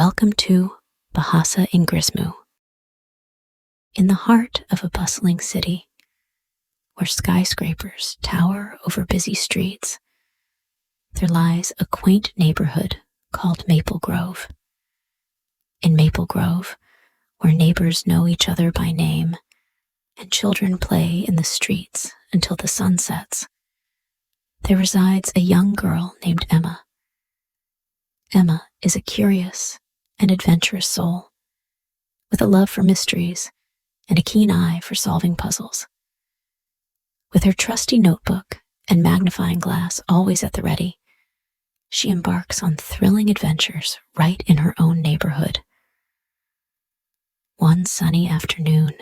Welcome to Bahasa Inggrismu. In the heart of a bustling city, where skyscrapers tower over busy streets, there lies a quaint neighborhood called Maple Grove. In Maple Grove, where neighbors know each other by name and children play in the streets until the sun sets, there resides a young girl named Emma. Emma is a curious and adventurous soul, with a love for mysteries and a keen eye for solving puzzles. With her trusty notebook and magnifying glass always at the ready, she embarks on thrilling adventures right in her own neighborhood. One sunny afternoon,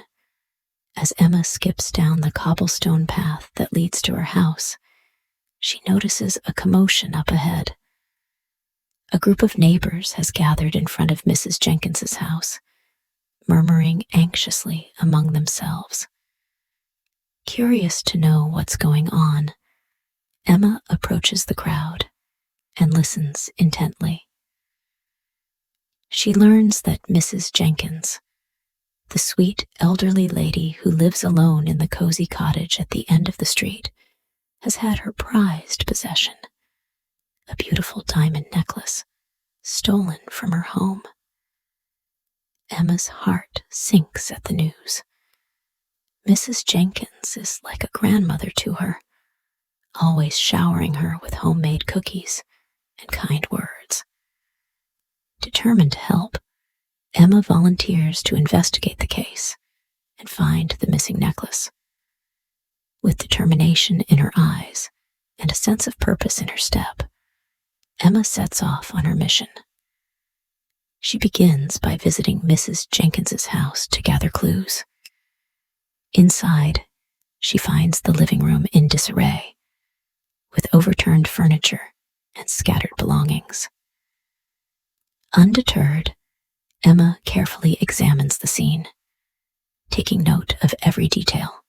as Emma skips down the cobblestone path that leads to her house, she notices a commotion up ahead. A group of neighbors has gathered in front of Mrs. Jenkins's house, murmuring anxiously among themselves. Curious to know what's going on, Emma approaches the crowd and listens intently. She learns that Mrs. Jenkins, the sweet elderly lady who lives alone in the cozy cottage at the end of the street, has had her prized possession, a beautiful diamond necklace, stolen from her home. Emma's heart sinks at the news. Mrs. Jenkins is like a grandmother to her, always showering her with homemade cookies and kind words. Determined to help, Emma volunteers to investigate the case and find the missing necklace. With determination in her eyes and a sense of purpose in her step, Emma sets off on her mission. She begins by visiting Mrs. Jenkins's house to gather clues. Inside, she finds the living room in disarray, with overturned furniture and scattered belongings. Undeterred, Emma carefully examines the scene, taking note of every detail.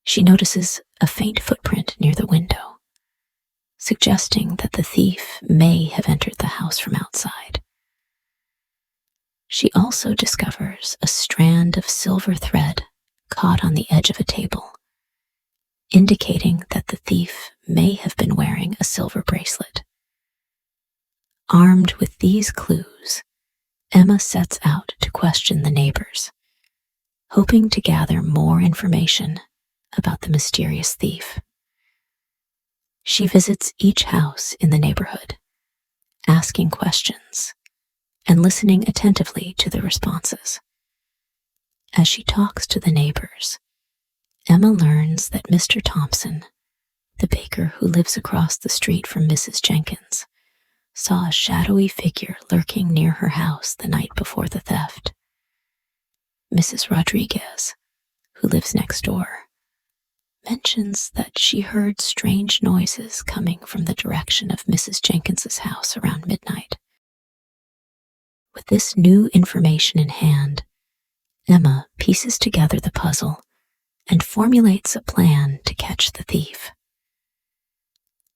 She notices a faint footprint near the window, suggesting that the thief may have entered the house from outside. She also discovers a strand of silver thread caught on the edge of a table, indicating that the thief may have been wearing a silver bracelet. Armed with these clues, Emma sets out to question the neighbors, hoping to gather more information about the mysterious thief. She visits each house in the neighborhood, asking questions and listening attentively to the responses. As she talks to the neighbors, Emma learns that Mr. Thompson, the baker who lives across the street from Mrs. Jenkins, saw a shadowy figure lurking near her house the night before the theft. Mrs. Rodriguez, who lives next door, mentions that she heard strange noises coming from the direction of Mrs. Jenkins's house around midnight. With this new information in hand, Emma pieces together the puzzle and formulates a plan to catch the thief.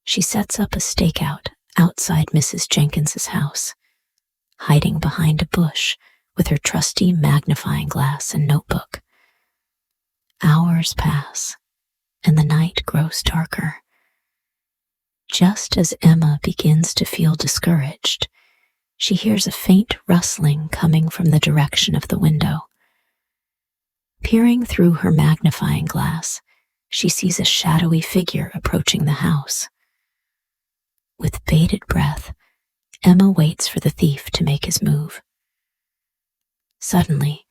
She sets up a stakeout outside Mrs. Jenkins's house, hiding behind a bush with her trusty magnifying glass and notebook. Hours pass, and the night grows darker. Just as Emma begins to feel discouraged, she hears a faint rustling coming from the direction of the window. Peering through her magnifying glass, she sees a shadowy figure approaching the house. With bated breath, Emma waits for the thief to make his move. Suddenly,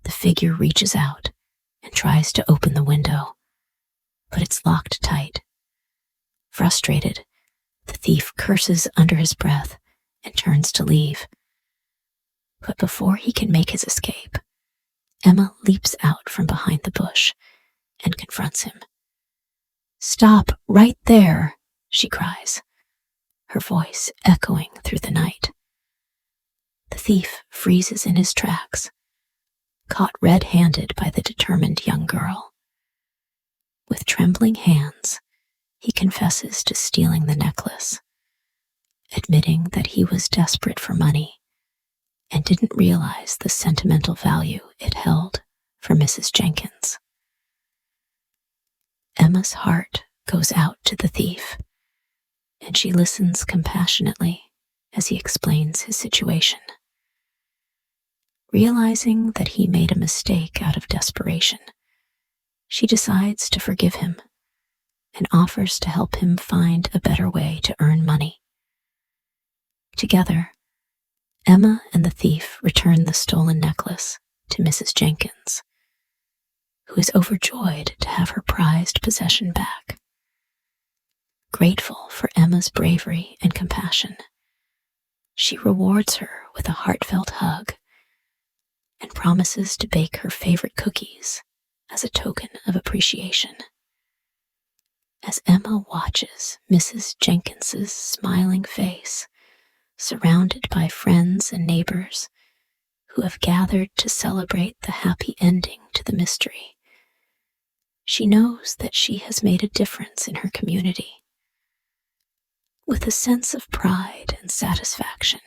the figure reaches out and tries to open the window, but it's locked tight. Frustrated, the thief curses under his breath and turns to leave. But before he can make his escape, Emma leaps out from behind the bush and confronts him. "Stop right there," she cries, her voice echoing through the night. The thief freezes in his tracks, caught red-handed by the determined young girl. With trembling hands, he confesses to stealing the necklace, admitting that he was desperate for money and didn't realize the sentimental value it held for Mrs. Jenkins. Emma's heart goes out to the thief, and she listens compassionately as he explains his situation. Realizing that he made a mistake out of desperation, she decides to forgive him and offers to help him find a better way to earn money. Together, Emma and the thief return the stolen necklace to Mrs. Jenkins, who is overjoyed to have her prized possession back. Grateful for Emma's bravery and compassion, she rewards her with a heartfelt hug and promises to bake her favorite cookies as a token of appreciation. As Emma watches Mrs. Jenkins's smiling face, surrounded by friends and neighbors who have gathered to celebrate the happy ending to the mystery, she knows that she has made a difference in her community. With a sense of pride and satisfaction,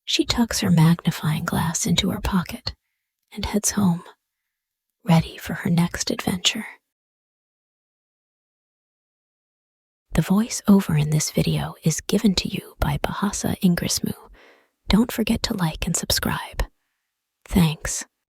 she tucks her magnifying glass into her pocket and heads home, ready for her next adventure. The voice-over in this video is given to you by Bahasa Inggrismu. Don't forget to like and subscribe. Thanks.